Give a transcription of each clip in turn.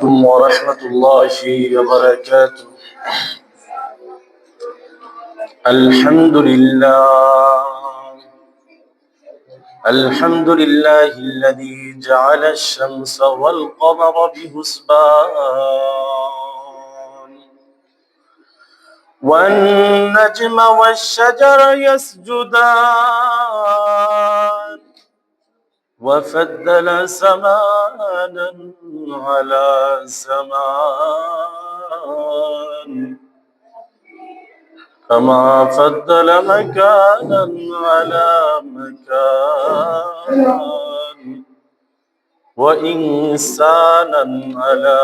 عليكم ورحمة الله وبركاته. الحمد لله الذي جعل الشمس والقمر بحسبان والنجم والشجر يسجدان وفضل زمانا على زمان كما فضل مكانا على مكان وإنسانا على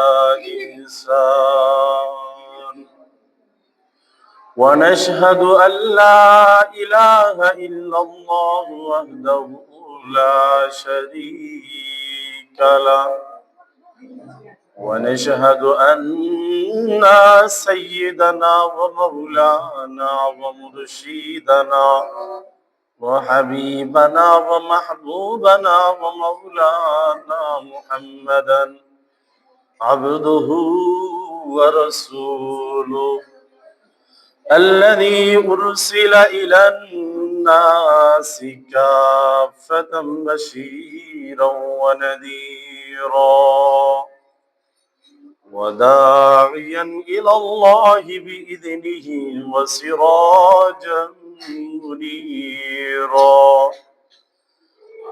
إنسان ونشهد أن لا إله إلا الله وحده لا شريك له ونشهد أن سيدنا ومولانا ومرشدنا وحبيبنا ومحبوبنا ومولانا محمدا عبده ورسوله الذي أرسل إلى الناس كافة بشيرا ونذيرا وداعيا إلى الله بإذنه وسراجا منيرا.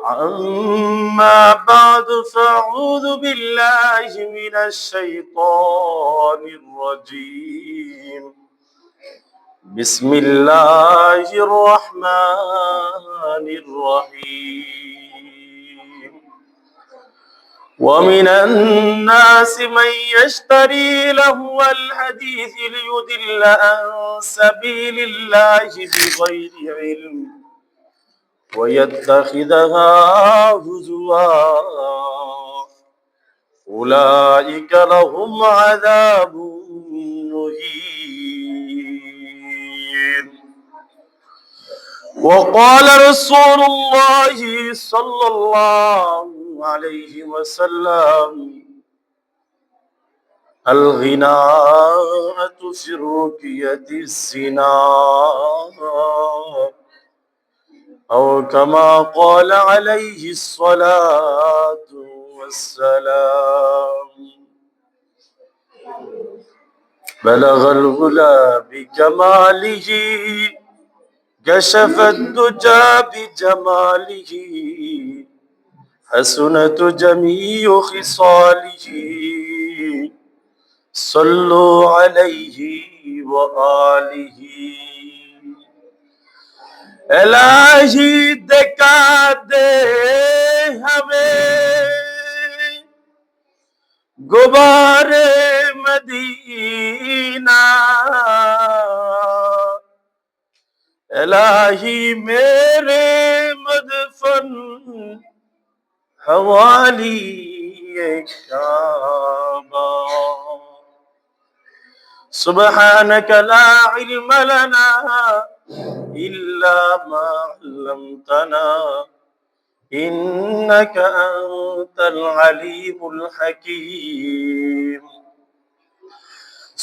أما بعد فأعوذ بالله من الشيطان الرجيم. بسم الله الرحمن الرحيم. ومن الناس من يشتري لهو الحديث ليضل عن سبيل الله بغير علم ويتخذها هزوا أولئك لهم عذاب مهين. وقال رسول الله صلى الله عليه وسلم الغناءة في رقية الزنا أو كما قال عليه الصلاة والسلام. بلغ الغلا بكماله كشف الدجى بجماله حسنت جميع خصاله صلوا عليه وآله. इलाही दिखा दे हमें गुबारे मदीना, इलाही मेरे मदफन हवाली काबा. सुब्हानक ला इल्म लना इल्ला मा अल्लमतना इन्नका अंतल अलीमुल हकीम.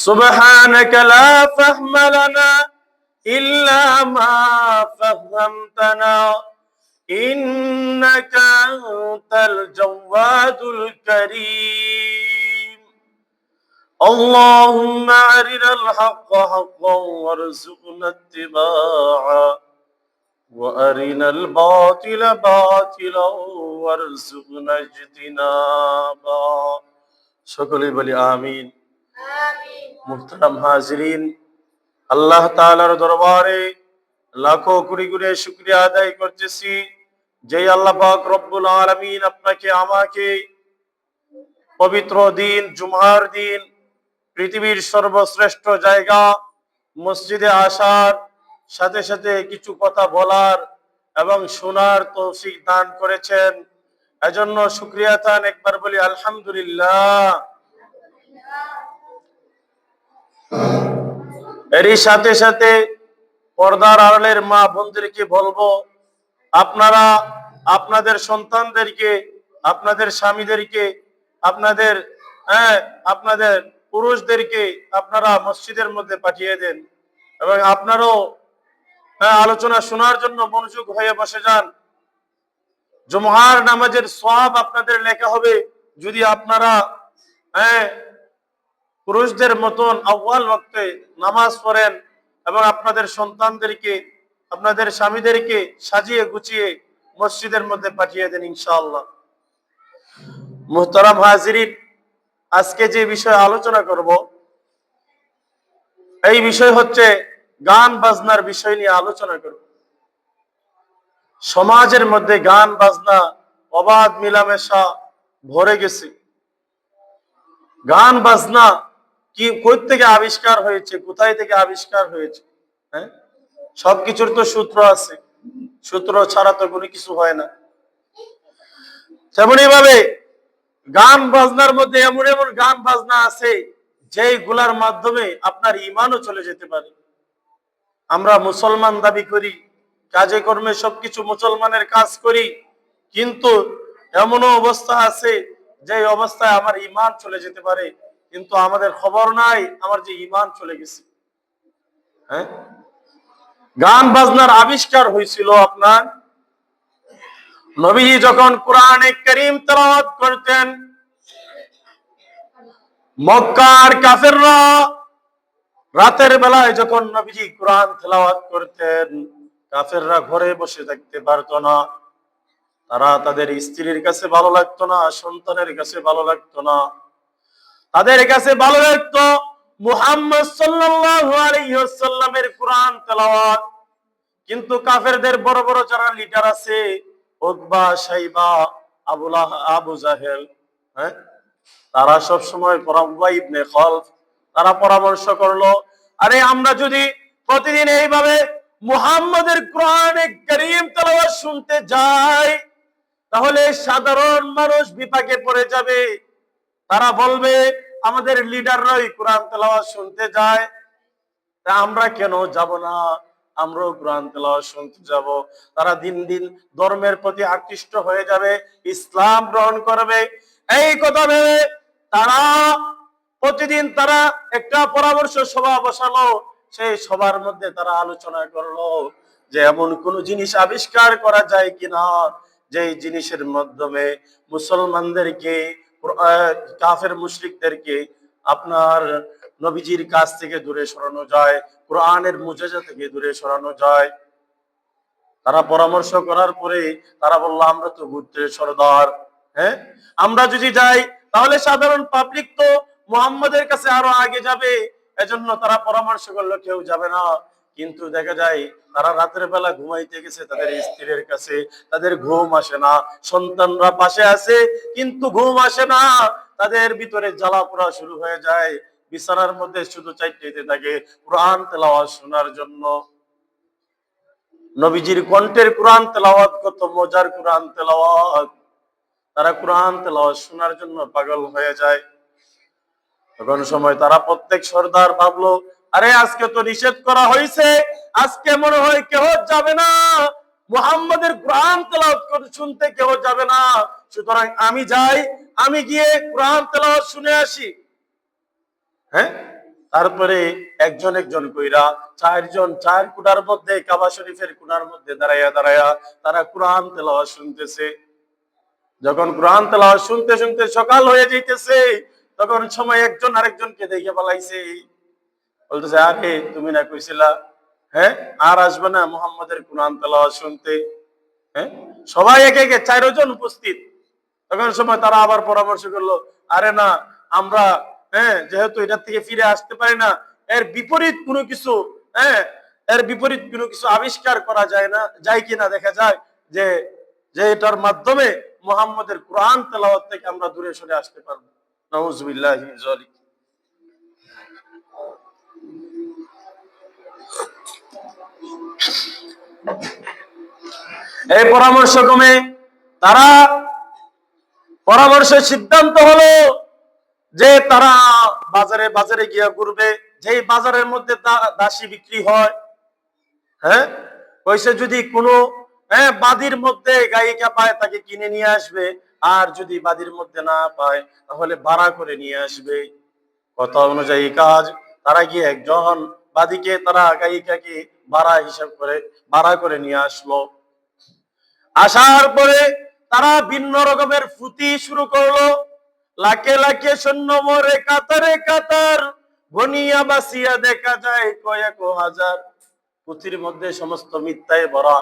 सुब्हानक ला फहम लना इल्ला मा फहमतना इन्नका अंतल जव्वादुल करीम. اللهم أرنا الحق حقا وارزقنا اتباعه وأرنا الباطل باطلا وارزقنا اجتنابه. সকলে বলি আমিন। মুহতারাম হাজিরিন, আল্লাহ তাআলার দরবারে লাখো কোটি কোটি শুকরিয়া আদায় করতেছি যে আল্লাহ পাক রব্বুল আলামিন আপনাকে আমাকে পবিত্র দিন জুমার দিন পৃথিবীর সর্বশ্রেষ্ঠ জায়গা মসজিদে আসার সাথে সাথে কিছু কথা বলার এবং শোনার তৌফিক দান করেছেন। এজন্য শুকরিয়া তান একবার বলি আলহামদুলিল্লাহ। এরই সাথে সাথে পর্দার আড়ালের মা বোনদেরকে বলবো, আপনারা আপনাদের সন্তানদেরকে, আপনাদের স্বামীদেরকে, আপনাদের হ্যাঁ আপনাদের পুরুষদেরকে আপনারা মসজিদের মধ্যে পাঠিয়ে দেন এবং আপনারও আলোচনা শোনার জন্য মনোযোগ হয়ে বসে যান। জুমআর নামাজের সওয়াব আপনাদের লেখা হবে যদি আপনারা হ্যাঁ পুরুষদের মতন আউয়াল ওয়াক্তে নামাজ পড়েন এবং আপনাদের সন্তানদেরকে আপনাদের স্বামীদেরকে সাজিয়ে গুছিয়ে মসজিদের মধ্যে পাঠিয়ে দেন ইনশাআল্লাহ। মুহতারাম হাজিরিন, আজকে যে বিষয়ে আলোচনা করব এই বিষয় হচ্ছে গান বাজনার বিষয় নিয়ে আলোচনা করব। সমাজের মধ্যে গান বাজনা অবাধ মিলামেশা ভরে গেছে। গান বাজনা কি কই থেকে আবিষ্কার হয়েছে, কোথায় থেকে আবিষ্কার হয়েছে? হ্যাঁ, সবকিছুর তো সূত্র আছে, সূত্র ছাড়া তো কোনো কিছু হয় না। তেমনি ভাবে গান বাজনার মধ্যে এমন এমন গান বাজনা আছে যেগুলার মাধ্যমে আপনার ঈমানও চলে যেতে পারে। আমরা মুসলমান দাবি করি, কাজে কর্মে সবকিছু মুসলমানের কাজ করি, কিন্তু এমনও অবস্থা আছে যে অবস্থায় আমার ঈমান চলে যেতে পারে, কিন্তু আমাদের খবর নাই আমার যে ঈমান চলে গেছে। হ্যাঁ, গান বাজনার আবিষ্কার হয়েছিল আপনার নবীজি যখন কোরআনে কারীম তেলাওয়াত করতেন, মক্কার কাফেররা রাতের বেলায় যখন নবীজি কোরআন তেলাওয়াত করতেন, কাফেররা ঘরে বসে থাকতে পারতো না। তারা তাদের স্ত্রীর কাছে ভালো লাগতো না, সন্তানের কাছে ভালো লাগতো না, তাদের কাছে ভালো লাগতো মুহাম্মদ সাল্লাল্লাহু আলাইহি ওয়াসাল্লামের কোরআন তেলাওয়াত। কিন্তু কাফেরদের বড় বড় যারা লিডার আছে, উতবা, শাইবা, আবু জাহেল, হ্যাঁ, তারা সব সময় উবাই ইবনে খালফ, তারা পরামর্শ করলো, আরে আমরা যদি প্রতিদিন এইভাবে মুহাম্মদের কোরআনে কারীম তেলাওয়াত শুনতে যাই তাহলে সাধারণ মানুষ বিপাকে পড়ে যাবে। তারা বলবে আমাদের লিডাররাই কোরআন তেলাওয়াত শুনতে যায়, তা আমরা কেন যাব না, আমরাও কোরআন তেলাওয়াত শুনতে যাব। তারা দিন দিন ধর্মের প্রতি আকৃষ্ট হয়ে যাবে, ইসলাম গ্রহণ করবে। এই কথা ভেবে তারা প্রতিদিন তারা একটা পরামর্শ সভা বসালো। সেই সবার মধ্যে তারা আলোচনা করলো যে এমন কোন জিনিস আবিষ্কার করা যায় কিনা যে জিনিসের মাধ্যমে মুসলমানদেরকে কাফের মুশরিকদেরকে আপনার নবীজির কাছ থেকে দূরে সরানো যায়, কোরআনের মুজিজা থেকে দূরে সরানো যায়। তারা পরামর্শ করার পরে তারা বলল আমরা তো গোত্রের সর্দার, হ্যাঁ, আমরা যদি যাই তাহলে সাধারণ পাবলিক তো মুহাম্মাদের কাছে আরো আগে যাবে, এজন্য তারা পরামর্শ করলো কেউ যাবে না। কিন্তু দেখা যায় তারা রাতের বেলা ঘুমাইতে গেছে তাদের স্ত্রীর কাছে, তাদের ঘুম আসে না, সন্তানরা পাশে আছে কিন্তু ঘুম আসে না, তাদের ভিতরে জ্বালা পোড়া শুরু হয়ে যায়, বিছানার মধ্যে শুধু চাইতে থাকে কোরআন তেলাওয়াত শোনার জন্য। নবীজির কণ্ঠের কোরআন তেলাওয়াত কত মজার কোরআন তেলাওয়াত, তারা কোরআন তেলাওয়াত শোনার জন্য পাগল হয়ে যায়। তখন সময় তারা প্রত্যেক সর্দার ভাবলো, আরে আজকে তো নিষেধ করা হয়েছে, আজকে মনে হয় কেউ যাবে না, মুহাম্মাদের কোরআন তেলাওয়াত শুনতে কেউ যাবে না, সুতরাং আমি যাই, আমি গিয়ে কোরআন তেলাওয়াত শুনে আসি। হ্যাঁ, তারপরে একজন একজন কইরা চারজন চার কোণার মধ্যে কাবা শরীফের কোণার মধ্যে দাঁড়াইয়া দাঁড়াইয়া তারা কোরআন তেলাওয়াত শুনতেছে। যখন কোরআন তেলাওয়াত শুনতে শুনতে সকাল হয়ে যাইতেছে, তখন সময় একজন আরেকজনকে দেখে পালাইছে, বলতেছে আরে তুমি না কইছিলা হ্যাঁ আর আসবে না মুহাম্মাদের কোরআন তেলাওয়াত শুনতে? হ্যাঁ, সবাই একে একে চারজন উপস্থিত। তখন সময় তারা আবার পরামর্শ করলো, আরে না আমরা যেহেতু এটার থেকে ফিরে আসতে পারি না, এর বিপরীত কোনো কিছু, এর বিপরীত কোনো কিছু আবিষ্কার করা যায় না, যায় কিনা দেখা যায় যে যে এটার মাধ্যমে মুহাম্মাদের কোরআন তেলাওয়াত থেকে আমরা দূরে সরে আসতে পারবো। নাউজুবিল্লাহি মিন যালিক। এই পরামর্শ ক্রমে তারা পরামর্শের সিদ্ধান্ত হলো যে তারা বাজারে বাজারে গিয়া ঘুরবে, যেই বাজারের মধ্যে দাসী বিক্রি হয়, হ্যাঁ, কইছে যদি কোনো বাদির মধ্যে গায়িকা পায় তাকে কিনে নিয়ে আসবে, আর যদি বাদীর মধ্যে না পায় তাহলে ভাড়া করে নিয়ে আসবে। কথা অনুযায়ী কাজ। তারা গিয়ে একজন বাদীকে, তারা গায়িকাকে ভাড়া করে নিয়ে আসলো। আসার পরে তারা ভিন্ন রকমের ফুতি শুরু করলো। লাখে লাখে সৈন্য মরে কাতারে কাতার, গনিয়া বাসিয়া দেখা যায় কয়েক হাজার। পুঁথির মধ্যে সমস্ত মিথ্যায় ভরা।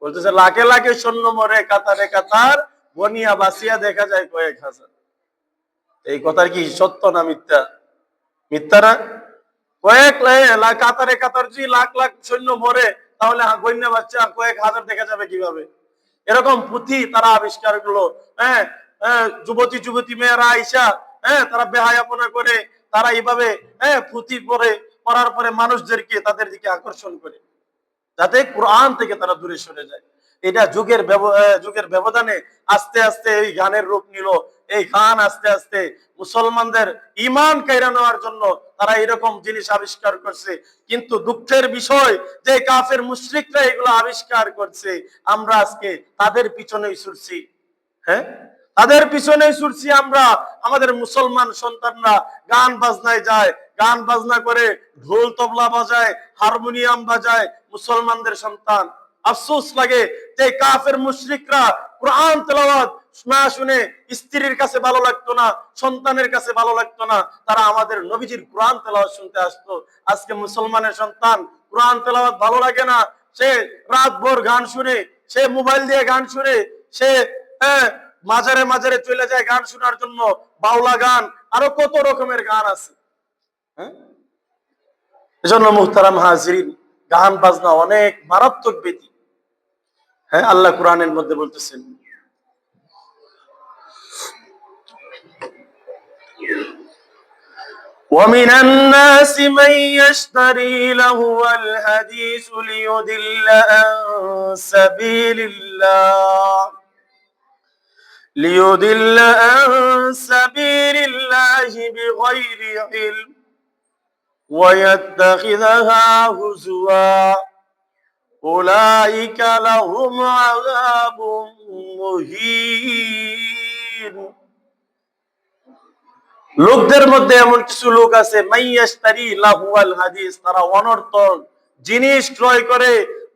বলতেছে লাখে লাখে সৈন্য মরে কাতারে কাতার, গনিয়া বাসিয়া দেখা যায় কয়েক হাজার। এই কথার কি সত্য না মিথ্যা? মিথ্যা না? কাতারে কাতার যদি লাখ লাখ সৈন্য মরে, তাহলে গণ্য বাচ্চা কয়েক হাজার দেখা যাবে কিভাবে? এরকম পুঁথি তারা আবিষ্কার করলো। হ্যাঁ, যুবতী যুবতী মেয়েরা আইসা, তারা বেহায়াপনা করে, তারা এইভাবে পুঁথি পড়ার পরে মানুষদেরকে তাদের দিকে আকর্ষণ করে, যাতে কোরআন থেকে তারা দূরে সরে যায়। এটা যুগের ব্যবধানে আস্তে আস্তে এই গানের রূপ নিল। এই গান আস্তে আস্তে মুসলমানদের ঈমান কায়রা নেওয়ার জন্য তারা এরকম জিনিস আবিষ্কার করছে। কিন্তু দুঃখের বিষয় যে কাফের মুশরিকরা এগুলো আবিষ্কার করছে, আমরা আজকে তাদের পিছনেই ছুটছি। হ্যাঁ, তাদের পিছনেই ছুটছি আমরা। আমাদের মুসলমান সন্তানরা গান বাজনায় যায়, গান বাজনা করে, ঢোল তবলা বাজায়, হারমোনিয়াম বাজায়। মুসলমানদের সন্তান, আফসোস লাগে যে কাফের মুশরিকরা কোরআন তেলাওয়াত না শুনে স্ত্রীর কাছে ভালো লাগতো না, সন্তানের কাছে ভালো লাগতো না, তারা আমাদের নবীজির কোরআন তেলাওয়াত শুনতে আসতো। আজকে মুসলমানের সন্তান কোরআন তেলাওয়াত ভালো লাগে না, সে রাত ভোর গান শুনে, সে মোবাইল দিয়ে গান শুনে, সে মাজারে মাজারে চলে যায় গান শোনার জন্য, বাউলা গান, আরো কত রকমের গান আছে। এজন্য মুহতারাম হাজিরিন, গান বাজনা অনেক মারাত্মক ব্যাধি। হ্যাঁ, আল্লাহ কোরআনের মধ্যে বলতেছেন, ومن الناس من يشتري لهو الحديث ليضل عن سبيل الله بغير علم ويتخذها هزوا أولئك لهم عذاب مهين। লোকদের মধ্যে এমন কিছু লোক আছে, মাইয়াশতারি লাহুয়াল হাদিস, তারা অনর্থক জিনিস ক্রয় করে,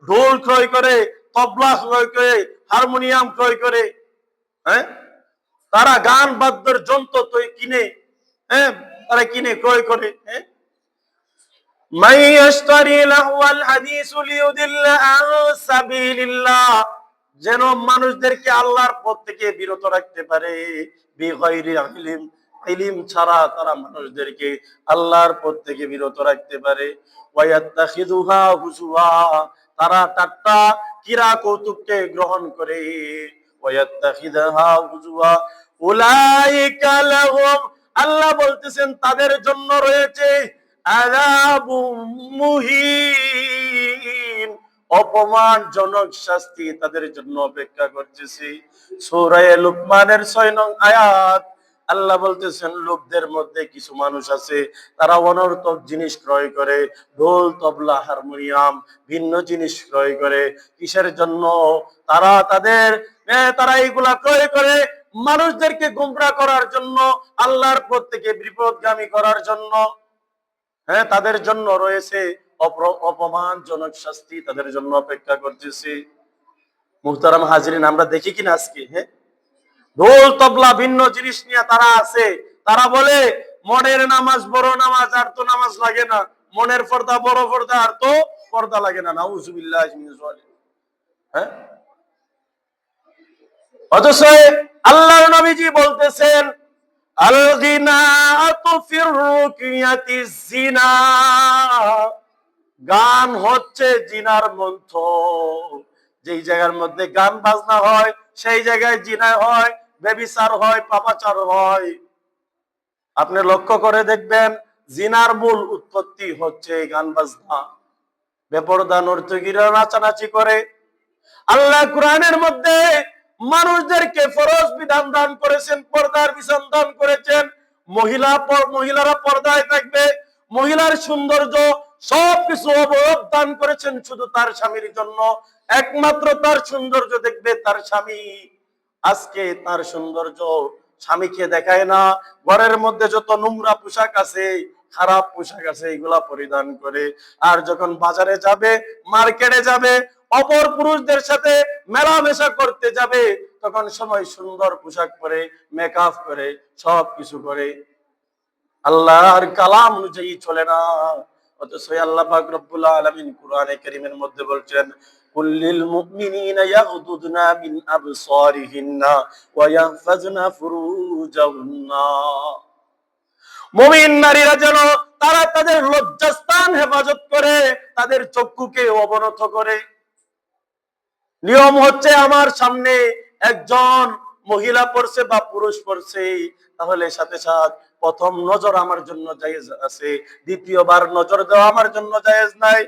ঢোল ক্রয় করে, তবলা ক্রয় করে, হারমোনিয়াম ক্রয় করে। হ্যাঁ, তারা গান বাদ্যের যন্ত্র তো কিনে, তারা কিনে ক্রয় করে। মাইয়াশতারি লাহুয়াল হাদিস লিয়ুদিল্লা আন সাবিলিল্লাহ, যেন মানুষদেরকে আল্লাহর পথ থেকে বিরত রাখতে পারে। বিগাইরি ইলম, ইলম ছাড়া তারা মানুষদেরকে আল্লাহর পথ থেকে বিরত রাখতে পারে। ওয়ায়াত্তাখিযুহা হুজুয়া, তারা ঠাট্টা কিরা কৌতুককে গ্রহণ করে। ওয়ায়াত্তাখিযুহা হুজুয়া উলাইকা লাহুম, আল্লাহ বলতেছেন তাদের জন্য রয়েছে আযাবুম মুহিন, অপমানজনক শাস্তি তাদের জন্য অপেক্ষা করতেছে। সূরা লুকমানের 6 নং আয়াত, আল্লাহ বলতেছেন লোকদের মধ্যে কিছু মানুষ আছে, তারা অনর্থক জিনিস ক্রয় করে, ঢোল তবলা হারমোনিয়াম ভিন্ন জিনিস ক্রয় করে। কিসের জন্য? তারা এইগুলা ক্রয় করে মানুষদেরকে গোমরাহ করার জন্য, আল্লাহর পথ থেকে বিপদগামী করার জন্য। হ্যাঁ, তাদের জন্য রয়েছে অপমানজনক শাস্তি, তাদের জন্য অপেক্ষা করতেছে। মুহতারাম হাজিরিন, আমরা দেখি কিনা আজকে ঢোল তবলা ভিন্ন জিনিস নিয়ে তারা আছে। তারা বলে মনের নামাজ বড় নামাজ, আর তো নামাজ লাগে না, মনের পর্দা বড় পর্দা, আর তো পর্দা লাগে না। নাউজুবিল্লাহি মিন যালিক। হ্যাঁ, অথচ আল্লাহর নবীজি বলতেছেন আল গিনাতু ফির রুকিয়াতিজ জিনা, গান হচ্ছে জিনার মন্ত্র। যেই জায়গার মধ্যে গান বাজনা হয় সেই জায়গায় জিনা হয়, ব্যভিচার হয়, পাপাচার হয়। আপনি লক্ষ্য করে দেখবেন জিনার মূল উৎপত্তি হচ্ছে গান বাজনা। বেপরদা নর্তকীরা নাচানাচি করে। আল্লাহ কোরআনের মধ্যে মানুষদেরকে ফরজ বিধান দান করেছেন, পর্দার বিধান দান করেছেন। মহিলারা পর্দায় থাকবে, মহিলার সৌন্দর্য সবকিছু অবরোধ দান করেছেন শুধু তার স্বামীর জন্য। একমাত্র তার সৌন্দর্য দেখবে তার স্বামী। আজকে তার সৌন্দর্য স্বামীকে দেখায় না, ঘরের মধ্যে যত নোংরা পোশাক আছে, খারাপ পোশাক আছে, এগুলা পরিধান করে। আর যখন বাজারে যাবে, মার্কেটে যাবে, অপর পুরুষদের সাথে মেলামেশা করতে যাবে, তখন সময় সুন্দর পোশাক পরে, মেকআপ করে, সব কিছু করে, আল্লাহর কালাম অনুযায়ী চলে না। অথচ আল্লাহ পাক রব্বুল আলামিন কোরআনে কারীমের মধ্যে বলছেন, কুল্লিল মুমিনিনা ইয়াগদুদনা মিন আবসারিহিন্না ওয়া ইয়াহফাজনা ফুরুজাহুন্না। মুমিন নারীরা যেন তারা তাদের লজ্জাস্থান হেফাজত করে, তাদের চক্ষুকে অবনত করে। নিয়ম হচ্ছে, আমার সামনে একজন মহিলা পড়ছে বা পুরুষ পড়ছে, তাহলে সাথে সাথে প্রথম নজর আমার জন্য জায়েজ আছে, দ্বিতীয়বার নজর দেওয়া আমার জন্য জায়েজ নাই।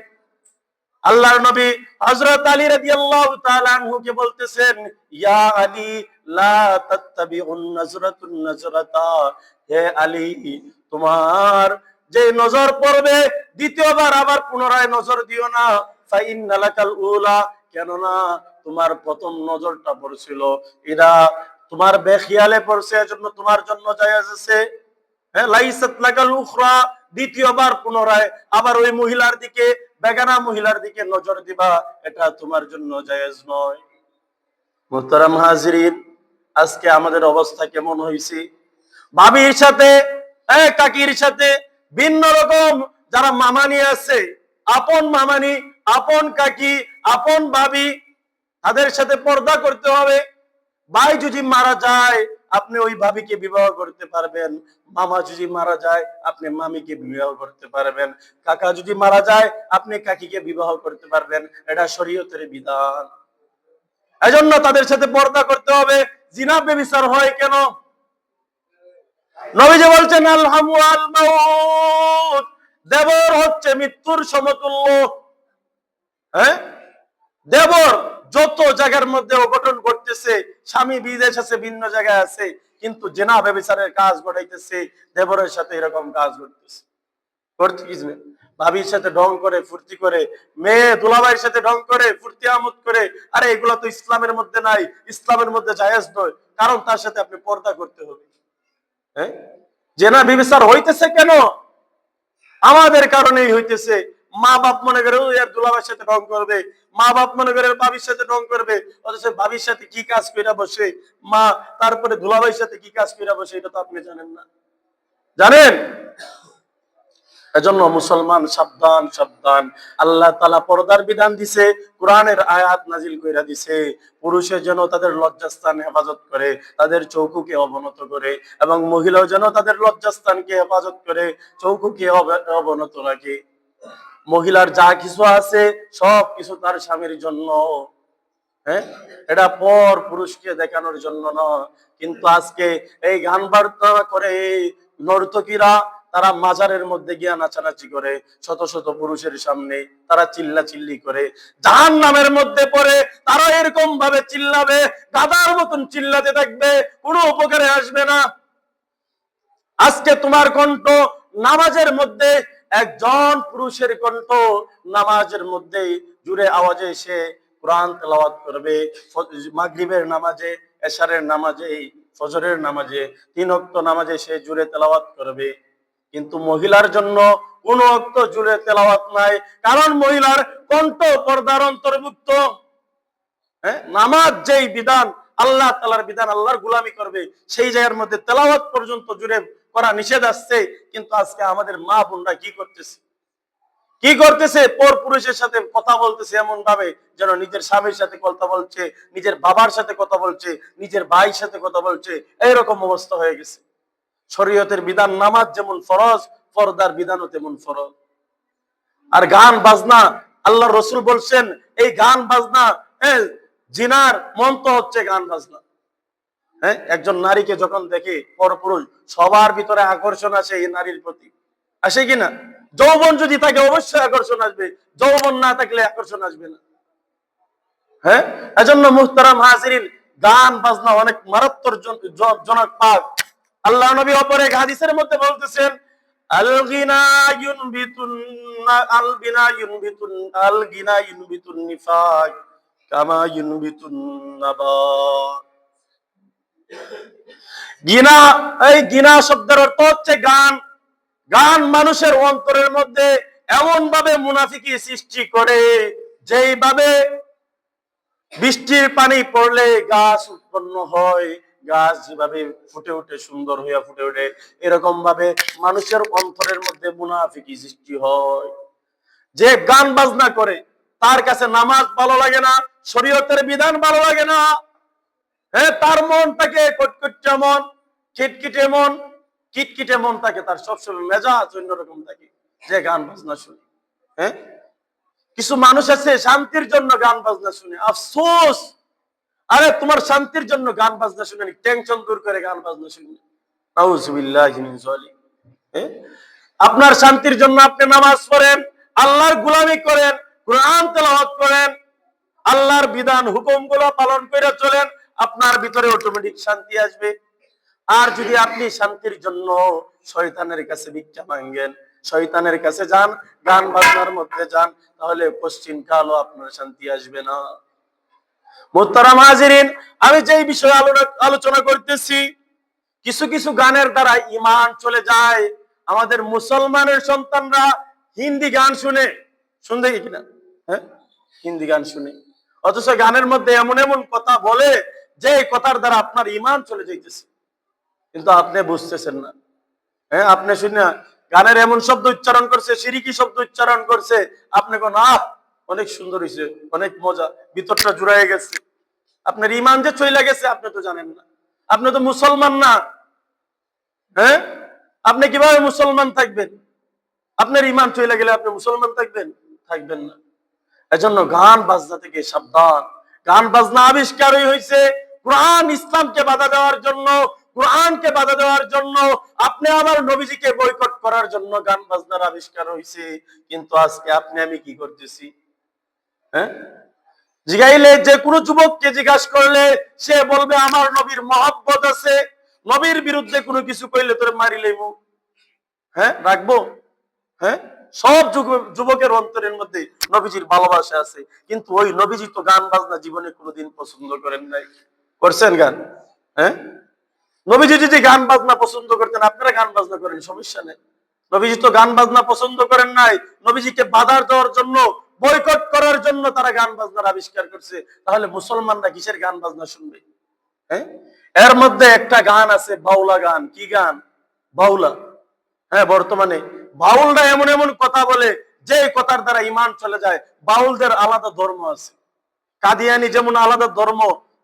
আল্লাহর নবী হযরত আলী রাদিয়াল্লাহু তাআলা আনহু কে বলতেছেন, ইয়া আলী লা তাত্তাবিউন নাজরাতুন নাজরাতা, হে আলী, তোমার যে নজর পড়বে দ্বিতীয়বার আবার পুনরায় নজর দিও না। ফাইন্না লাকাল উলা, কেননা তোমার প্রথম নজরটা পড়ছিল, এরা তোমার বেখিয়ালে পড়ছে, এজন্য তোমার জন্য জায়েজ আছে। হ্যাঁ, লাইসাত লাকাল উখরা, দ্বিতীয়বার পুনরায় আবার ওই মহিলার দিকে, বেগানা মহিলার দিকে নজর দিবা, এটা তোমার জন্য জায়েজ নয়। মুহতারাম হাজিরিন, আজকে আমাদের অবস্থা কেমন হয়েছে? ভাবির সাথে, কাকির সাথে, ভিন্ন রকম যারা মামানি আছে, আপন মামানি, আপন কাকি, আপন ভাবি, তাদের সাথে পর্দা করতে হবে। ভাই যদি মারা যায়, আপনি ওই ভাবিকে বিবাহ করতে পারবেন। মামা যদি মারা যায়, আপনি মামিকে বিবাহ করতে পারবেন। কাকা যদি মারা যায়, আপনি কাকিকে বিবাহ করতে পারবেন। এটা শরীয়তের বিধান। এজন্য তাদের সাথে পর্দা করতে হবে। জিনা ব্যভিচার হয় কেন? নবীজি বলছেন, আল হামু আল মাউত, দেবর হচ্ছে মৃত্যুর সমতুল্য। হ্যাঁ, দেবর যত জায়গার মধ্যে অঘটন ঘটতেছে, স্বামী বিদেশ আছে, ভিন্ন জায়গায় আছে, কিন্তু জিনা ব্যভিচারের কাজ ঘটাইতেছে, দেবরের সাথে এরকম কাজ ঘটতেছে। করতে কিছু ভাবির সাথে ঢং করে, ফুর্তি করে, মেয়ে দুলাভাইয়ের সাথে ঢং করে, ফুর্তি আমোদ করে, আরে এগুলো তো ইসলামের মধ্যে নাই, ইসলামের মধ্যে জায়েজ নয়, কারণ তার সাথে আপনি পর্দা করতে হবে। হ্যাঁ, জেনা ব্যভিচার হইতেছে কেন? আমাদের কারণেই হইতেছে। মা বাপ মনে করে ওই আর দুলাভাইয়ের সাথে ঢং করবে, মা বাপ মনে করে ভাবির সাথে ঢং করবে, অথচ ভাবির সাথে কি কাজ কইরা বসে মা, তারপরে দুলাভাইয়ের সাথে কি কাজ কইরা বসে, এটা তো আপনি জানেন না। জানেন? এজন্য মুসলমান সাবধান, সাবধান। আল্লাহ তাআলা পর্দার বিধান দিছে, কোরআনের আয়াত নাজিল কইরা দিছে, পুরুষের যেন তাদের লজ্জাস্থান হেফাজত করে, তাদের চৌকুকে অবনত করে, এবং মহিলাও যেন তাদের লজ্জাস্থানকে হেফাজত করে, চৌকুকে অবনত রাখে। মহিলার যা কিছু আছে সব কিছু তার স্বামীর জন্য। হ্যাঁ, এটা পর পুরুষকে দেখানোর জন্য না। কিন্তু আজকে এই গান বার্তা করে নর্তকীরা, তারা মাজারের মধ্যে গিয়া নাচানাচি করে, শত শত পুরুষের সামনে তারা চিল্লা চিল্লি করে, জাহান্নামের মধ্যে পড়ে তারা এরকম ভাবে চিল্লাবে, গাধার মতন চিল্লাতে থাকবে, কোনো উপকারে আসবে না। আজকে তোমার কণ্ঠ নামাজের মধ্যে, একজন পুরুষের কণ্ঠ নামাজের মধ্যে জুড়ে আওয়াজে সে কোরআন তেলাওয়াত করবে, মাগরিবের নামাজে, এশারের নামাজে, ফজরের নামাজে, 3 ওয়াক্ত নামাজে সে জুড়ে তেলাওয়াত করবে। কিন্তু মহিলার জন্য কোনো ওয়াক্ত জুড়ে তেলাওয়াত নাই, কারণ মহিলার কণ্ঠ পর্দার অন্তর্ভুক্ত। হ্যাঁ, নামাজ যেই বিধান, আল্লাহ তাআলার বিধান, আল্লাহর গোলামি করবে, সেই জায়গার মধ্যে তেলাওয়াত পর্যন্ত জুড়ে করা নিষেধ আসছে। কিন্তু আজকে আমাদের মা বোনরা কি করতেছে? কি করতেছে? পর পুরুষের সাথে কথা বলতেছে এমন ভাবে যেন নিজের স্বামীর সাথে কথা বলছে, নিজের বাবার সাথে কথা বলছে, নিজের ভাইয়ের সাথে কথা বলছে, এইরকম অবস্থা হয়ে গেছে। শরীয়তের বিধান নামাজ যেমন ফরজ, পর্দার বিধানও তেমন ফরজ। আর গান বাজনা, আল্লাহ রসুল বলছেন, এই গান বাজনা, জিনার মন্ত্র হচ্ছে গান বাজনা। হ্যাঁ, একজন নারীকে যখন দেখে পরপুরুষ, সবার ভিতরে আকর্ষণ আসে এই নারীর প্রতি, আসে কিনা? যৌবন যদি থাকে অবশ্যই আকর্ষণ আসবে, যৌবন না থাকলে আকর্ষণ আসবে না। হ্যাঁ, এজন্য মুহতারাম হাজিরিন, গান বাজনা অনেক মারাত্মক জনক পাপ। আল্লাহ নবী অপর এক হাদিসের মধ্যে বলতেছেন, আল গিনা ইউনবিতুন, আল গিনা ইউনবিতুন, আল গিনা ইউনবিতুন নিফাক কামা ইউনবিতুন নাবাত। গিনা, এই গিনা শব্দের অর্থ হচ্ছে গান। গান মানুষের অন্তরের মধ্যে এমন ভাবে মুনাফিকি সৃষ্টি করে, যেইভাবে বৃষ্টির পানি পড়লে গাছ উৎপন্ন হয়, গাছ যেভাবে ফুটে উঠে, সুন্দর হইয়া ফুটে ওঠে, এরকম ভাবে মানুষের অন্তরের মধ্যে মুনাফিকি সৃষ্টি হয়। যে গান বাজনা করে তার কাছে নামাজ ভালো লাগে না, শরীয়তের বিধান ভালো লাগে না। হ্যাঁ, তার মনটাকে কটকটে মন, খিটখিটে মন, কিটকিটে মন থাকে, তার সবসময় মেজাজ অন্যরকম থাকে যে গান বাজনা শুনে। হ্যাঁ, কিছু মানুষ আছে শান্তির জন্য গান বাজনা শুনে, আফসোস। আরে তোমার শান্তির জন্য গান বাজনা শুনে, টেনশন দূর করে গান বাজনা শুনে। নাউজুবিল্লাহি মিন যালিক। আপনার শান্তির জন্য আপনি নামাজ পড়েন, আল্লাহর গোলামি করেন, কোরআন তেলাওয়াত করেন, আল্লাহর বিধান হুকুমগুলো পালন করে চলেন, আপনার ভিতরে অটোমেটিক শান্তি আসবে। আর যদি আপনি শান্তির জন্য শয়তানের কাছে ভিক্ষা মাঙ্গেন, শয়তানের কাছে যান, গান বাজনার মধ্যে যান, তাহলে পশ্চিম কালও আপনার শান্তি আসবে না। মুহতারাম হাজিরিন, আমি যেই বিষয়ে আলোচনা করতেছি, কিছু কিছু গানের দ্বারা ঈমান চলে যায়। আমাদের মুসলমানের সন্তানরা হিন্দি গান শুনে, শুনতে কিনা? হ্যাঁ, হিন্দি গান শুনে, অথচ গানের মধ্যে এমন এমন কথা বলে যে কথার দ্বারা আপনার ঈমান চলে যাইতেছে, কিন্তু আপনি বুঝতেছেন না। হ্যাঁ, আপনি শুনে গানের এমন শব্দ উচ্চারণ করছে, শিরিকি শব্দ উচ্চারণ করছে, আপনি কোন অনেক সুন্দর হয়েছে, অনেক মজা, ভিতরটা জুড়াই গেছে। আপনার ঈমান যে চলে গেছে আপনি তো জানেন না, আপনি তো মুসলমান না। হ্যাঁ, আপনি কিভাবে মুসলমান থাকবেন? আপনার ঈমান চলে গেলে আপনি মুসলমান থাকবেন? থাকবেন না। এজন্য গান বাজনা থেকে সাবধান। গান বাজনা আবিষ্কারই হয়েছে কোরআন ইসলামকে বাধা দেওয়ার জন্য, কোরআনকে বাধা দেওয়ার জন্য, আপনি আমার নবীজিকে বয়কট করার জন্য গান বাজনার আবিষ্কার হয়েছে। কিন্তু আজকে আপনি আমি কি করতেছি? হ্যাঁ, জিগাইলে যে কোনো যুবককে জিজ্ঞাসা করলে সে বলবে আমার নবীর মহব্বত আছে, নবীর বিরুদ্ধে কোনো কিছু কইলে তোর মারিলেইমু। হ্যাঁ, রাখবো? হ্যাঁ, সব যুবকের অন্তরের মধ্যে নবীজির ভালোবাসা আছে, কিন্তু ওই নবীজি তো গান বাজনা জীবনে কোনোদিন পছন্দ করেন নাই। করছেন গান? হ্যাঁ, নবীজি যদি গান বাজনা পছন্দ করতেন, আপনারা গান বাজনা করেন, সমস্যা নেই। নবীজি তো গান বাজনা পছন্দ করেন নাই, নবীজিকে বাধা দেওয়ার জন্য, বয়কট করার জন্য তারা গান বাজনার আবিষ্কার করছে। তাহলে মুসলমানরা কিসের গান বাজনা শুনবে? হ্যাঁ, এর মধ্যে একটা গান আছে বাউলা গান। কি গান? বাউলা। হ্যাঁ, বর্তমানে বাউলরা এমন এমন কথা বলে যে কথার দ্বারা ঈমান চলে যায়। বাউলদের আলাদা ধর্ম আছে, কাদিয়ানি যেমন আলাদা ধর্ম,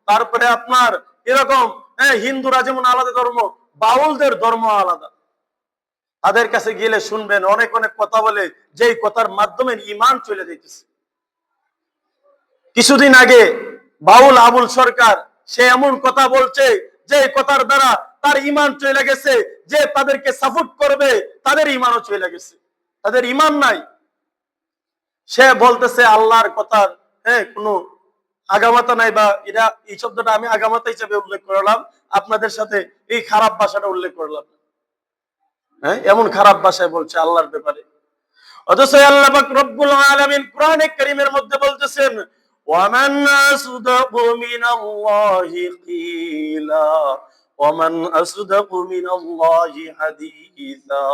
তারপরে আপনার এরকম হিন্দুরা যেমন আলাদা ধর্ম, বাউলদের ধর্ম আলাদা। তাদের কাছে গেলে শুনবেন অনেক অনেক কথা বলে, যেই কথার মাধ্যমে ঈমান চলে যাইতেছে। কিছুদিন আগে বাউল আবুল সরকার, সে এমন কথা বলছে যে কথার দ্বারা তার ঈমান চলে গেছে, যে তাদেরকে সাপোর্ট করবে তাদের ঈমানও চলে গেছে, তাদের ঈমান নাই। সে বলতেছে আল্লাহর কথার কোনো আগামাতা নাই, বা এটা এই শব্দটা আমি আগামাতা হিসেবে উল্লেখ করলাম, আপনাদের সাথে এই খারাপ ভাষাটা উল্লেখ করলাম। হ্যাঁ, এমন খারাপ ভাষায় বলছে আল্লাহর ব্যাপারে। অথচ আল্লাহ পাক রব্বুল আলামিন কোরআনে কারীমের মধ্যে বলতেছেন ওয়ামান আসদাকু মিনাল্লাহি কিলা ওয়ামান আসদাকু মিনাল্লাহি হাদিসা।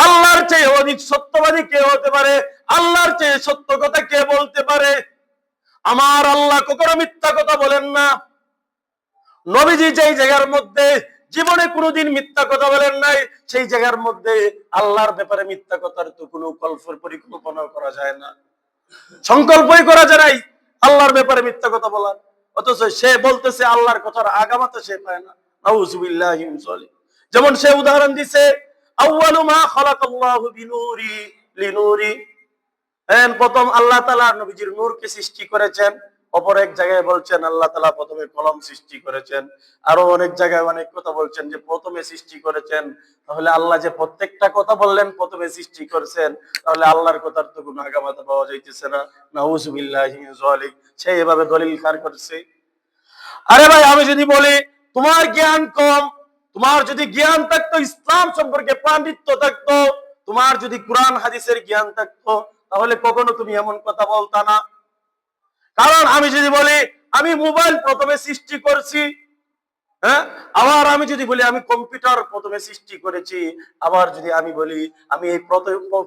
আল্লাহর চেয়ে অধিক সত্যবাদী কে হতে পারে? আল্লাহর চেয়ে সত্য কথা কে বলতে পারে? আমার আল্লাহ কখনো মিথ্যা কথা বলেন না। নবীজি যেই জায়গার মধ্যে জীবনে কোনোদিন মিথ্যা কথা বলেন নাই, সেই জায়গার মধ্যে আল্লাহর ব্যাপারে মিথ্যা কথার তো কোনো পরিকল্পনা করা যায় না, সংকল্পই করা যায় নাই আল্লাহর ব্যাপারে মিথ্যা কথা বলার। অথচ সে বলতেছে আল্লাহর কথার আগামাতে সে পায় না। নাউজুবিল্লাহি মিন যালিক। যেমন সে উদাহরণ দিছে আউয়ালু মা খালাকাল্লাহু বিনূরি লিনূরি। প্রথম আল্লাহ তাআলা নবীজির নূরকে সৃষ্টি করেছেন। অপর এক জায়গায় বলছেন আল্লাহ তাআলা প্রথমে কলম সৃষ্টি করেছেন। আরো অনেক জায়গায় অনেক কথা বলছেন যে প্রথমে সৃষ্টি করেছেন। তাহলে আল্লাহ যে প্রত্যেকটা কথা বললেন প্রথমে সৃষ্টি করেছেন, তাহলে আল্লাহর কথার তো কোনো আগামাতা পাওয়া যাইতেছে না। নাউজুবিল্লাহি মিন যালিক। সে এভাবে দলিল খার করছে। আরে ভাই, আমি যদি বলি তোমার জ্ঞান কম, তোমার যদি জ্ঞান থাকতো, ইসলাম সম্পর্কে পাণ্ডিত্য থাকতো, তোমার যদি কোরআন হাদিসের জ্ঞান থাকতো, তাহলে কখনো তুমি এমন কথা বলতা না। কারণ আমি যদি বলি আমি মোবাইল প্রথমে সৃষ্টি করছি, হ্যাঁ, আবার আমি যদি বলি আমি কম্পিউটার প্রথমে সৃষ্টি করেছি, আবার যদি আমি বলি আমি এই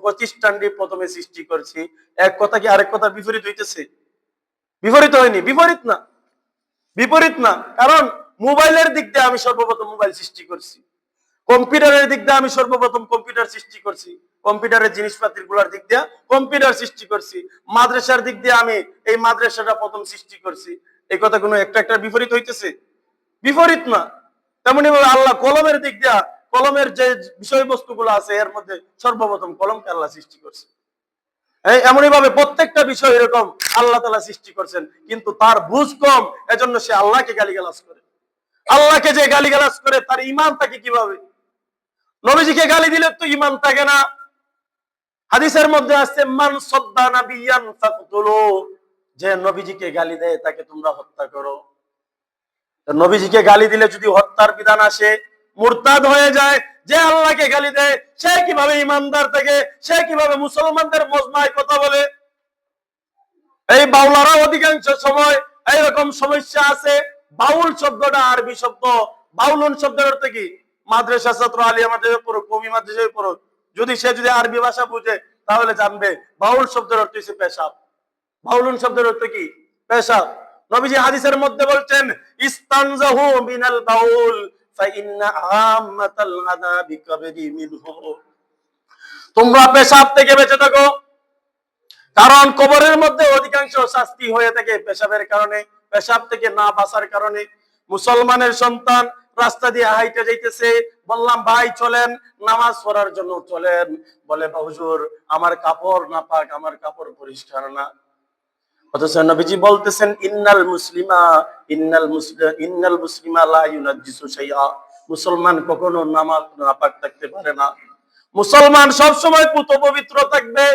প্রতিষ্ঠানটি প্রথমে সৃষ্টি করেছি, এক কথা কি আরেক কথা বিপরীত হইতেছে? বিপরীত হয়নি, বিপরীত না, বিপরীত না। কারণ মোবাইলের দিক দিয়ে আমি সর্বপ্রথম মোবাইল সৃষ্টি করছি, কম্পিউটারের দিক দিয়ে আমি সর্বপ্রথম কম্পিউটার সৃষ্টি করছি, কম্পিউটারের জিনিসপাতি গুলার দিক দিয়ে কম্পিউটার সৃষ্টি করছি, মাদ্রাসার দিক দিয়ে আমি এই মাদ্রাসাটা প্রথম সৃষ্টি করছি। এই কথা কোনো একটা একটা বিপরীত হইতেছে? বিপরীত না। তেমনি ভাবে আল্লাহ কলমের দিক দিয়া, কলমের যে বিষয়বস্তু গুলো আছে এর মধ্যে সর্বপ্রথম কলমকে আল্লাহ সৃষ্টি করছে। এমনই ভাবে প্রত্যেকটা বিষয় এরকম আল্লাহ তাআলা সৃষ্টি করছেন, কিন্তু তার বুঝ কম, এজন্য সে আল্লাহকে গালিগালাজ করে। আল্লাহকে যে গালিগালাজ করে তার ঈমান থাকে কিভাবে? নবীজিকে গালি দিলে তো ঈমান থাকে না। হাদিসের মধ্যে আছে মান সাদ্দা নাবিয়ান ফাকতুলু, যে নবীজিকে গালি দেয় তাকে তোমরা হত্যা করো। নবীজিকে গালি দিলে যদি হত্যার বিধান আসে, মুরতাদ হয়ে যায়। যে আল্লাহকে গালি দেয় সে কিভাবে ইমানদার থাকে? সে কিভাবে মুসলমানদের মজমায় কথা বলে? এই বাউলারা অধিকাংশ সময় এইরকম সমস্যা আছে। বাউল শব্দটা আরবি শব্দ। বাউলুন শব্দের অর্থ কি? মাদ্রাসা ছাত্র, আলিয়া মাদ্রাসায় পড়ুক, কওমি মাদ্রাসায় পড়ুক, যদি সে যদি আরবি ভাষা বুঝে তাহলে জানবে বাউল শব্দের অর্থ হচ্ছে পেশাব। বাউলুন শব্দের অর্থ কি? পেশাব। নবীজি হাদিসের মধ্যে বলছেন ইস্তানজাহু মিনাল বাউল ফাইন্না আম্মাতাল আযাবি কাবরি মিনহু, তোমরা পেশাব থেকে বেঁচে থাকো, কারণ কবরের মধ্যে অধিকাংশ শাস্তি হয়ে থাকে পেশাবের কারণে, পেশাব থেকে না বাঁচার কারণে। মুসলমানের সন্তান রাস্তা দিয়ে হাইটে যাইতেছে, বললাম ভাই চলেন নামাজ পড়ার জন্য চলেন, বলে হুজুর আমার কাপড় নাপাক, আমার কাপড় পরিষ্কার না। অথচ নবীজি বলতেছেন ইন্নাল মুসলিমা লা ইউনাজ্জিসু শাইআ, মুসলমান কখনো নামাজ নাপাক থাকতে পারে না। মুসলমান সব সময় পুত পবিত্র থাকবে।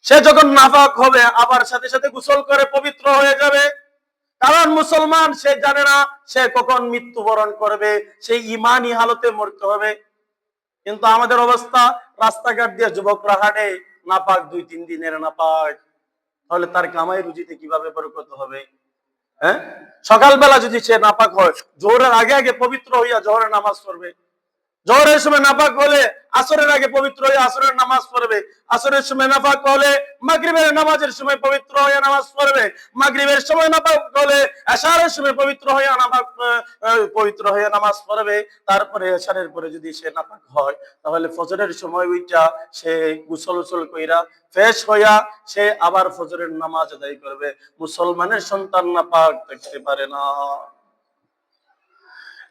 সে যখন নাপাক হবে আবার সাথে সাথে গোসল করে পবিত্র হয়ে যাবে। কারণ মুসলমান সে জানে না সে কখন মৃত্যুবরণ করবে, সেই ঈমানি হালতে মরতে হবে। কিন্তু আমাদের অবস্থা, রাস্তাঘাট দিয়ে যুবকরা হাঁটে নাপাক, 2-3 দিনের নাপাক, তাহলে তার কামাই রুজিতে কিভাবে বরকত হবে? হ্যাঁ, সকালবেলা যদি সে নাপাক হয়, জোহরের আগে আগে পবিত্র হইয়া জোহরের নামাজ পড়বে, জোহরের সময় নাপাক হলে আসরের আগে পবিত্র হয়ে আসরের নামাজ পড়বে, আসরের সময় নাপাক হলে মাগরিবের নামাজের সময় পবিত্র হয়ে নামাজ পড়বে, মাগরিবের সময় নাপাক হলে এশারের সময় পবিত্র হয়ে নামাজ পড়বে। তারপরে এশারের পরে যদি সে নাপাক হয় তাহলে ফজরের সময় উইটা সে গোসল কইরা ফ্রেশ হইয়া সে আবার ফজরের নামাজ আদায় করবে। মুসলমানের সন্তান নাপাক থাকতে পারে না।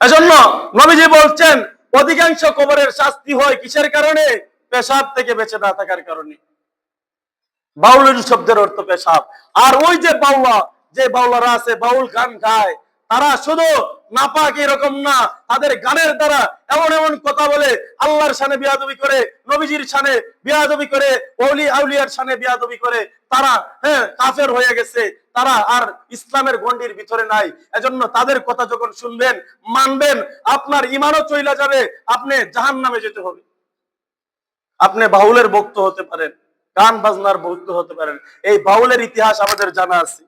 এজন্য নবীজি বলছেন অধিকাংশ কবরের শাস্তি হয় কিসের কারণে? পেশাব থেকে বেঁচে না থাকার কারণে। বাউল শব্দের অর্থ পেশাব। আর ওই যে বাউলারা আছে, বাউল গান গায়, তারা শুধু নাপাক এরকম না, তাদের গানের দ্বারা এমন এমন কথা বলে, আল্লাহর শানে বিয়াদবি করে, নবীজির শানে বিয়াদবি করে, ওলি আউলিয়ার শানে বিয়াদবি করে, তারা কাফের হয়ে গেছে, তারা আর ইসলামের গণ্ডির ভিতরে নাই। এজন্য তাদের কথা যখন শুনবেন, মানবেন, আপনার ঈমানও চইলা যাবে, আপনি জাহান্নামে যেতে হবে। আপনি বাউলের ভক্ত হতে পারেন, গান বাজনার ভক্ত হতে পারেন। এই বাউলের ইতিহাস আমাদের জানা আছে।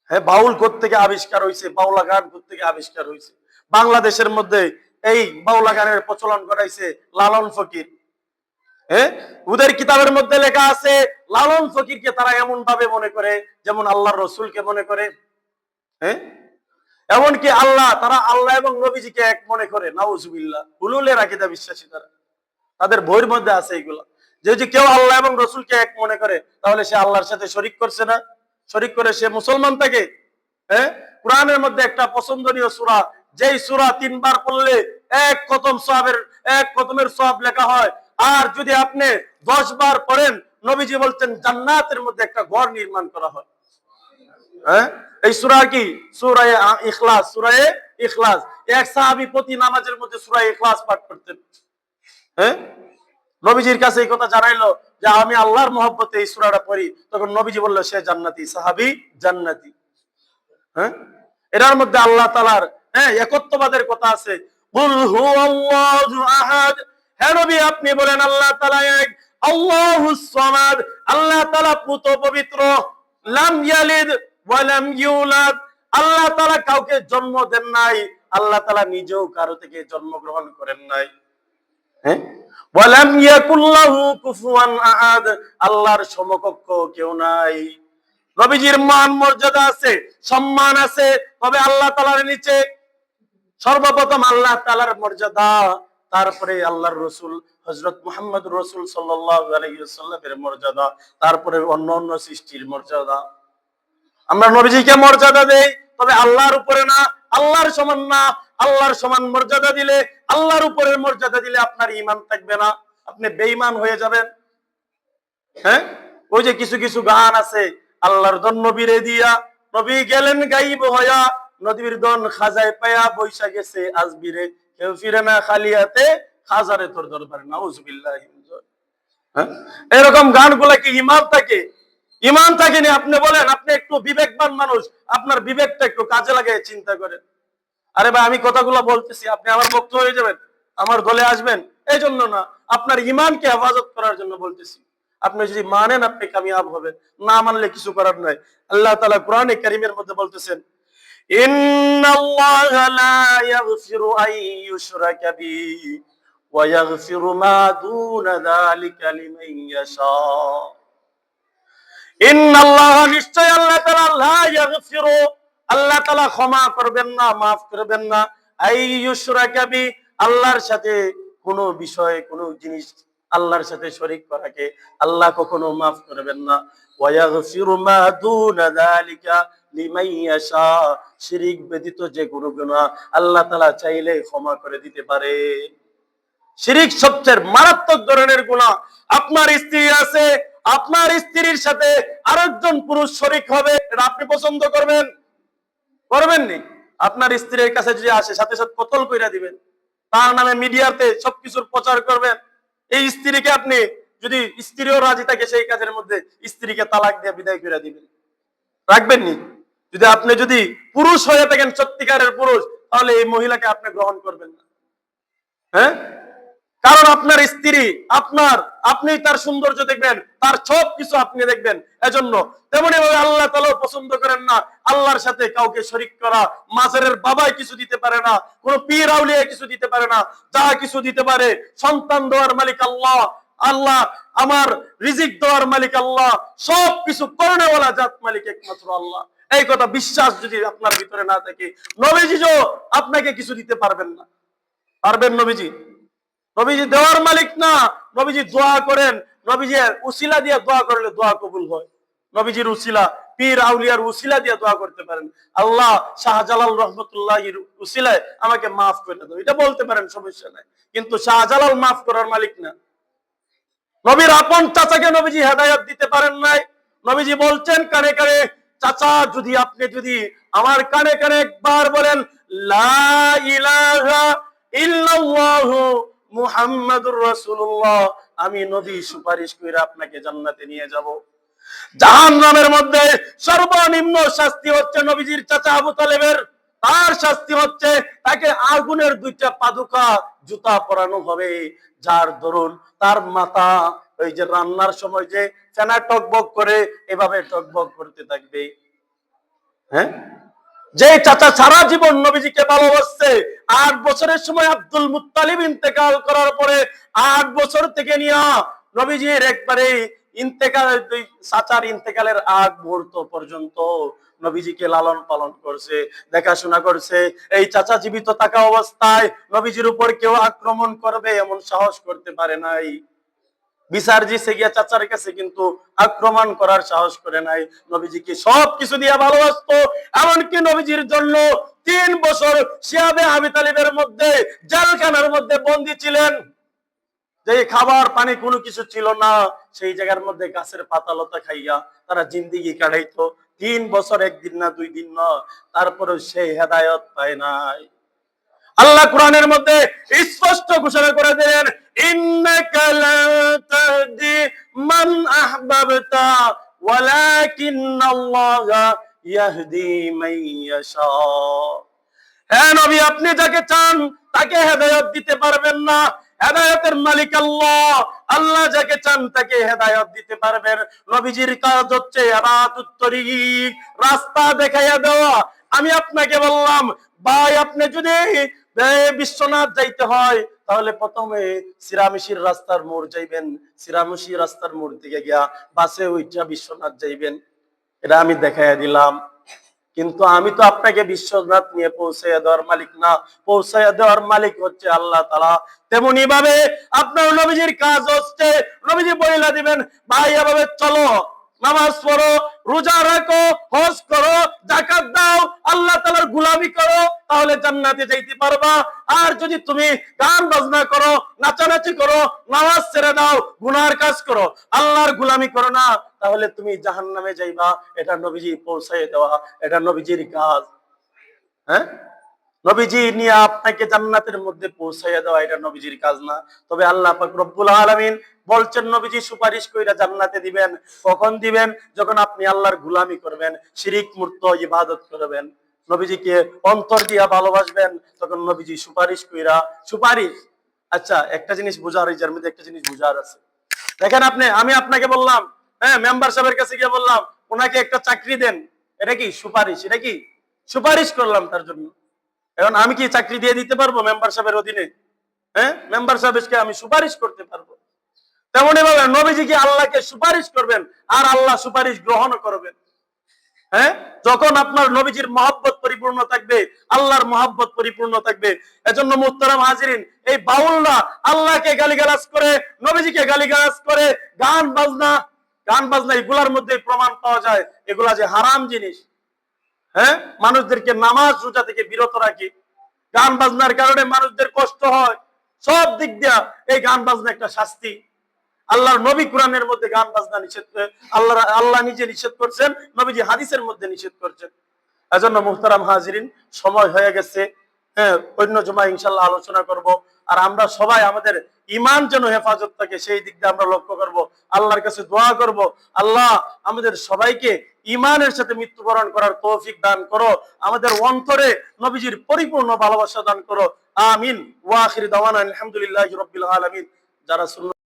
হ্যাঁ, বাউল কোত্থেকে আবিষ্কার হয়েছে, বাউলা গান কোত্থেকে আবিষ্কার হয়েছে? বাংলাদেশের মধ্যে এই বাউলা গানের প্রচলন করাইছে লালন ফকির। হ্যাঁ, ওদের কিতাবের মধ্যে লেখা আছে লালন ফকিরকে তারা এমন ভাবে মনে করে যেমন আল্লাহর রসুলকে মনে করে। হ্যাঁ, এমনকি তারা আল্লাহ এবং নবীজিকে এক মনে করে। নাউজুবিল্লাহ, হুলুলের আকীদা বিশ্বাসী তারা, তাদের বইয়ের মধ্যে আছে এগুলো। যে কেউ আল্লাহ এবং রসুলকে এক মনে করে তাহলে সে আল্লাহর সাথে শরীক করছে না? শরীক করে সে মুসলমান থাকে। হ্যাঁ, কোরআনের মধ্যে একটা পছন্দনীয় সূরা, যেই সূরা 3 বার পড়লে এক খতমের সওয়াব লেখা হয়। আর যদি আপনি 10 বার পড়েন, নবীজি বলছেন জান্নাতের মধ্যে একটা ঘর নির্মাণ করা হয়। হ্যাঁ, এই সূরা কি? সূরা ইখলাস। সূরা ইখলাস, এক সাহাবী প্রতি নামাজের মধ্যে সূরা ইখলাস পাঠ করতেন। হ্যাঁ, নবীজির কাছে এই কথা জানাইলো যে আমি আল্লাহর মহব্বতে এই সূরাটা পড়ি, তখন নবীজি বলল সে জান্নাতি, সাহাবী জান্নাতি। হ্যাঁ, এটার মধ্যে আল্লাহ তাআলার একত্ববাদের কথা আছে। কুল হুয়াল্লাহু আহাদ, হে নবী আপনি বলেন আল্লাহ তাআলা এক, আল্লাহুস সামাদ, আল্লাহ তাআলা পুত পবিত্র, লাম ইয়ালিদ ওয়া লাম ইউলাদ, আল্লাহ তাআলা কাউকে জন্ম দেন নাই, আল্লাহ তাআলা নিজেও কারো থেকে জন্মগ্রহণ করেন নাই। হ্যাঁ, ওয়ালাম ইয়াকুল্লাহু কুফুয়ান আহাদ, আল্লাহর সমকক্ষ কেউ নাই। নবীজির মান মর্যাদা আছে, সম্মান আছে, তবে আল্লাহ তাআলার নিচে সর্বপ্রথম আল্লাহ তাআলার মর্যাদা, তারপরে আল্লাহর রাসূল হযরত মুহাম্মদুর রাসূল সাল্লাল্লাহু আলাইহি ওয়াসাল্লামের মর্যাদা, তারপরে অন্য সৃষ্টির মর্যাদা। আমরা নবীজিকে মর্যাদা দেই, তবে আল্লাহর উপরে না, আল্লাহর সমান না। আল্লাহর সমান মর্যাদা দিলে, আল্লাহর উপরের মর্যাদা দিলে আপনার ঈমান থাকবে না, আপনি বেঈমান হয়ে যাবেন। হ্যাঁ, ওই যে কিছু কিছু গান আছে, আল্লাহর দন নবীরে দিয়া, নবী গেলেন গাইব হইয়া, নদীর দন খাজায় পায়া, বৈশা গেছে আজবিরে, কেউ ফিরে না খালি হাতে, খাজারে তোর দরবারে, নাউজুবিল্লাহি মিন যালিক। হ্যাঁ, এরকম গানগুলা কি ঈমান থাকে? ঈমান থাকেনি। আপনি বলেন, আপনি একটু বিবেকবান মানুষ, আপনার বিবেকটা একটু কাজে লাগায় চিন্তা করেন। আরে ভাই, আমি কথাগুলো বলতেছি, আপনি আমার ভক্ত হয়ে যাবেন, আমার দলে আসবেন, এই জন্য না, আপনার ঈমানকে হেফাজত করার জন্য বলতেছি। আপনি যদি মানেন, আপনি কামিয়াব হবেন, না মানলে কিছু করার নাই। আল্লাহ তাআলা কোরআনে কারীমের মধ্যে বলতেছেন, ইন্নাল্লাহা লা ইয়াগফিরু আন ইউশরাকা বিহি ওয়া ইয়াগফিরু মা দুনা যালিকা লিমান ইয়াশা। ইন্নাল্লাহা, নিশ্চয় আল্লাহ তাআলা, লা ইয়াগফিরু, আল্লাহ তাআলা ক্ষমা করবেন না, মাফ করবেন না, আই ইউশরাকা বি, আল্লাহর সাথে কোনো বিষয়, কোনো জিনিস আল্লাহর সাথে শরীক করাকে আল্লাহ কখনো মাফ করবেন না। ওয়া ইয়াগফিরু মা দুনা যালিকা লিমান ইয়াশা, শিরক ব্যতীত যে কোনো গুনাহ আল্লাহ তাআলা চাইলে ক্ষমা করে দিতে পারে। শিরক সবচেয়ে মারাত্মক ধরনের গুনাহ। আপনার স্ত্রী আছে, আপনার স্ত্রীর সাথে আরেকজন পুরুষ শরীক হবে, এটা আপনি পছন্দ করবেন? করবেন নি? আপনার স্ত্রীর কাছে যদি আসে, সাথে সাথে কতল কইরা দিবেন, তার নামে মিডিয়াতে সবকিছুর প্রচার করবেন। এই স্ত্রীকে আপনি যদি স্ত্রীও রাজি থাকে সেই কাজের মধ্যে, স্ত্রীকে তালাক দিয়ে বিদায় করে দিবেন, রাখবেন নি? যদি পুরুষ হয়ে থাকেন, সত্যিকারের পুরুষ, তাহলে এই মহিলাকে আপনি গ্রহণ করবেন না। হ্যাঁ, কারণ আপনার স্ত্রী আপনার, আপনি তার সৌন্দর্য দেখবেন, তার সব কিছু আপনি দেখবেন। এজন্য তেমনি ভাবে আল্লাহ তাআলা পছন্দ করেন না আল্লাহর সাথে কাউকে শরীক করা। মাজারের বাবাই কিছু দিতে পারে না, কোন পীর আউলিয়া কিছু দিতে পারে না। যা কিছু দিতে পারে, সন্তান দেওয়ার মালিক আল্লাহ, আল্লাহ আমার রিজিক দেওয়ার মালিক আল্লাহ, সব কিছু করনেওয়ালা জাত মালিক একমাত্র আল্লাহ। এই কথা বিশ্বাস যদি আপনার ভিতরে না থাকে, নবীজিও আপনাকে কিছু দিতে পারবেন না। পারবেন নবীজি? নবীজি দেওয়ার মালিক না, নবীজি দোয়া করেন, নবীজির উসিলা দিয়ে দোয়া করলে দোয়া কবুল হয়। নবীজির উসিলা, পীর আউলিয়ার উসিলা দিয়ে দোয়া করতে পারেন, আল্লাহ শাহজালাল রহমতুল্লাহির উসিলায় আমাকে মাফ করে দাও, এটা বলতে পারেন, সমস্যা নাই। কিন্তু শাহজালাল মাফ করার মালিক না। নবীর আপন চাচাকে নবীজি হেদায়েত দিতে পারেন নাই। নবীজি বলছেন কানে কানে, চাচা আপনি যদি আমার কানে কানে একবার বলেন লা ইলাহা ইল্লাল্লাহু মুহাম্মাদুর রাসূলুল্লাহ, আমি নবী সুপারিশ করে আপনাকে জান্নাতে নিয়ে যাব। জাহান্নামের মধ্যে সর্বনিম্ন শাস্তি হচ্ছে নবীজির চাচা আবু তালেবের, তার শাস্তি হচ্ছে তাকে আগুনের দুইটা পাদুকা জুতা পরানো হবে, যার দরুন তার মাথা ওই যে রান্নার সময় যে ফেনা টকবক করে, এভাবে টকবক করতে থাকবে। হ্যাঁ, যে চাচা সারা জীবন নবীজিকে ভালোবাসছে, 8 বছরের সময় আব্দুল মুত্তালিব ইন্তেকাল করার পরে 8 বছর থেকে নিয়ে নবীজির একবারে ইন্তেকাল, চাচার ইন্তেকালের আগ মুহূর্ত পর্যন্ত নবীজিকে লালন পালন করছে, দেখাশোনা করছে। এই চাচা জীবিত থাকা অবস্থায় নবীজির উপর কেউ আক্রমণ করবে এমন সাহস করতে পারে নাই। বিচার দিছে গিয়া চাচার কাছে, কিন্তু আক্রমণ করার সাহস করে নাই। নবীজিকে সব কিছু দিয়ে ভালোবাসতো, এমনকি নবীজির জন্য 3 বছর শিয়াবে আবি তালিবের মধ্যে জেলখানার মধ্যে বন্দী ছিলেন, যে খাবার পানি কোনো কিছু ছিল না, সেই জায়গার মধ্যে গাছের পাতা লতা খাইয়া তারা জিন্দেগি কাটাইতো। 3 বছর, 1 দিন না 2 দিন না, তারপরে সেই হেদায়েত পায় নাই। আল্লাহ কোরআনের মধ্যে স্পষ্ট ঘোষণা করে দেন, ইন্নাকা লা তাহদি মান আহবাবতা ওয়ালাকিন্নাল্লাহা ইয়াহদি মান ইয়াশা। হ্যাঁ নবী, আপনি যাকে চান তাকে হেদায়েত দিতে পারবেন না, হেদায়েতের মালিক আল্লাহ। আল্লাহ যাকে চান তাকে হেদায়েত দিতে পারবেন। নবীজির কাজ হচ্ছে ইবাদতুত তরিক, রাস্তা দেখাইয়া দেওয়া। আমি আপনাকে বললাম ভাই, আপনি যদি বিশ্বনাথ যাইতে হয় তাহলে প্রথমে সিরামিশির রাস্তার মোড় যাইবেন, সিরামিশি রাস্তার মোড় থেকে গিয়া বাসে ওইটা বিশ্বনাথ যাইবেন। এটা আমি দেখাইয়া দিলাম। কিন্তু আমি তো আপনাকে বিশ্বনাথ নিয়ে পৌঁছাইয়া দেওয়ার মালিক না, পৌঁছাইয়া দেওয়ার মালিক হচ্ছে আল্লাহ তাআলা। তেমনি ভাবে আপনার নবীজির কাজ হচ্ছে, নবীজি বইলা দিবেন ভাই এভাবে চলো, নামাজ পড়ো, রোজা রাখো, হজ করো, যাকাত দাও, আল্লাহ তাআলার গোলামি করো, তাহলে জান্নাতে যাইতে পারবা। আর যদি তুমি গান বাজনা করো, নাচানাচি করো, নামাজ ছেড়ে দাও, গুনার কাজ করো, আল্লাহর গোলামি করো না, তাহলে তুমি জাহান্নামে যাইবা। এটা নবীজি পৌঁছায় দেওয়া, এটা নবীজির কাজ। হ্যাঁ, নবীজি নিয়ে আপনাকে জান্নাতের মধ্যে পৌঁছাইয়া দেওয়া এটা নবীজির কাজ না। তবে আল্লাহ পাক রব্বুল আলামিন বলছেন নবীজি সুপারিশ কইরা জান্নাতে দিবেন। কখন দিবেন? যখন আপনি আল্লাহর গোলামি করবেন, শিরিক মুক্ত ইবাদত করবেন, নবীজিকে অন্তর দিয়া ভালোবাসবেন, তখন নবীজি সুপারিশ কইরা। সুপারিশ, আচ্ছা একটা জিনিস বুঝার, এই মধ্যে একটা জিনিস বুঝার আছে। দেখেন আমি আপনাকে বললাম, হ্যাঁ, মেম্বার সাহেবের কাছে গিয়ে বললাম ওনাকে একটা চাকরি দেন, এটা কি সুপারিশ? এটা কি সুপারিশ করলাম তার জন্য। এখন আমি কি চাকরি দিয়ে দিতে পারবো মেম্বার সাহেবের অধীনে? হ্যাঁ, মেম্বার সাহেবকে আমি সুপারিশ করতে পারবো। তেমনই ভাবে নবীজি কি আল্লাহকে সুপারিশ করবেন, আর আল্লাহ সুপারিশ গ্রহণ করবেন। হ্যাঁ, যখন আপনার নবীজির মহব্বত পরিপূর্ণ থাকবে, আল্লাহর মহব্বত পরিপূর্ণ থাকবে। এজন্য মুহতারাম হাজিরিন, এই বাউলরা আল্লাহকে গালিগালাজ করে, নবীজিকে গালিগালাজ করে, গান বাজনা এগুলার মধ্যে প্রমাণ পাওয়া যায় এগুলা যে হারাম জিনিস। হ্যাঁ, মানুষদেরকে নামাজ রোজা থেকে বিরত রাখি, গান বাজনার কারণে মানুষদের কষ্ট হয়, সব দিক দিয়া এই গান বাজনা একটা শাস্তি। আল্লাহর নবী কোরআনের মধ্যে গান বাজনা নিষেধ, আল্লাহ নিজে নিষেধ করছেন, নবীজি হাদিসের মধ্যে নিষেধ করছেন। এজন্য মুহতারাম হাজিরিন, সময় হয়ে গেছে। হ্যাঁ, অন্য জুমায় ইনশাআল্লাহ আলোচনা করব। আর আমরা সবাই আমাদের ঈমান যেন হেফাজত থাকে সেই দিক দিয়ে আমরা লক্ষ্য করব, আল্লাহর কাছে দোয়া করব, আল্লাহ আমাদের সবাইকে ঈমানের সাথে মৃত্যুবরণ করার তৌফিক দান করো, আমাদের অন্তরে নবীজির পরিপূর্ণ ভালোবাসা দান করো। আমিন। ওয়া আখির দাওয়ানা আলহামদুলিল্লাহি রাব্বিল আলামিন। যারা